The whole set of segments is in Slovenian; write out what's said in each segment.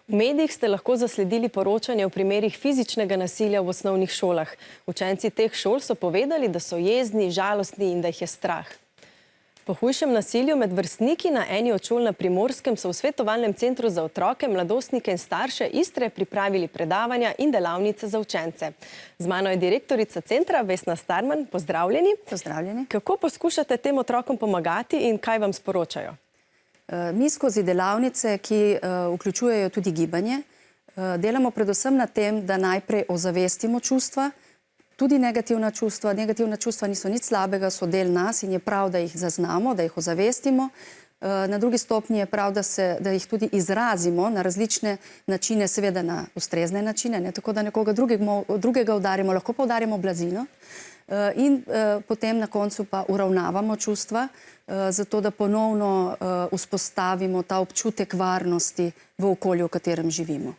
V medijih ste lahko zasledili poročanje o primerih fizičnega nasilja v osnovnih šolah. Učenci teh šol so povedali, da so jezni, žalostni in da jih je strah. Po hujšem nasilju med vrstniki na eni od šol na Primorskem so v Svetovalnem centru za otroke, mladostnike in starše Istre pripravili predavanja in delavnice za učence. Z mano je direktorica centra Vesna Starman. Pozdravljeni. Pozdravljeni. Kako poskušate tem otrokom pomagati in kaj vam sporočajo? Mi skozi delavnice, ki vključujejo tudi gibanje, delamo predvsem na tem, da najprej ozavestimo čustva, tudi negativna čustva. Negativna čustva niso nič slabega, so del nas in je prav, da jih zaznamo, da jih ozavestimo. Na drugi stopnji je prav, da jih tudi izrazimo na različne načine, seveda na ustrezne načine, ne tako, da nekoga drugega udarimo, lahko pa udarimo blazino. In potem na koncu pa uravnavamo čustva, zato da ponovno vzpostavimo ta občutek varnosti v okolju, v katerem živimo.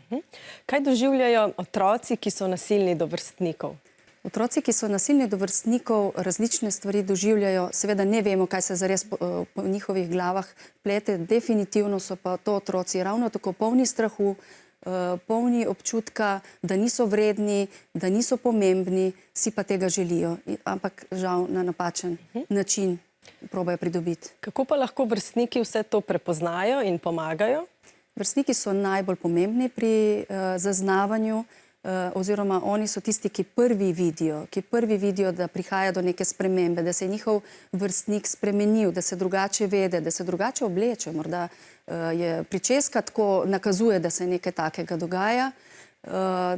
Kaj doživljajo otroci, ki so nasilni do vrstnikov? Otroci, ki so nasilni do vrstnikov, različne stvari doživljajo. Seveda ne vemo, kaj se zares po njihovih glavah plete. Definitivno so pa to otroci ravno tako polni strahu, polni občutka, da niso vredni, da niso pomembni, si pa tega želijo, ampak žal na napačen način probajo pridobiti. Kako pa lahko vrstniki vse to prepoznajo in pomagajo? Vrstniki so najbolj pomembni pri zaznavanju, oziroma oni so tisti, ki prvi vidijo, da prihaja do neke spremembe, da se je njihov vrstnik spremenil, da se drugače vede, da se drugače obleče. Morda je pričeska tako nakazuje, da se nekaj takega dogaja.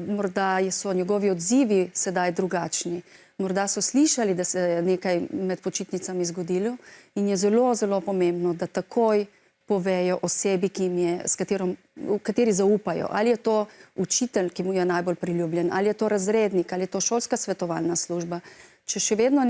Morda so njegovi odzivi sedaj drugačni. Morda so slišali, da se je nekaj med počitnicami zgodilo in je zelo, zelo pomembno, da takoj povejo osebi, v kateri zaupajo. Ali je to učitelj, ki mu je najbolj priljubljen, ali je to razrednik, ali je to šolska svetovalna služba. Če še vedno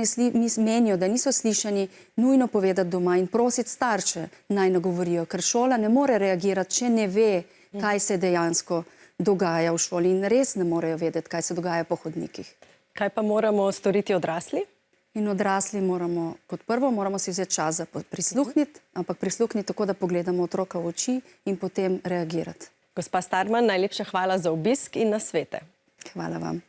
menijo, da niso slišani, nujno povedati doma in prositi starše naj nagovorijo, ker šola ne more reagirati, če ne ve, kaj se dejansko dogaja v šoli in res ne morejo vedeti, kaj se dogaja po hodnikih. Kaj pa moramo storiti odrasli? In odrasli kot prvo moramo si vzeti čas za prisluhniti, ampak prisluhniti tako, da pogledamo otroka v oči in potem reagirati. Gospa Starman, najlepša hvala za obisk in nasvete. Hvala vam.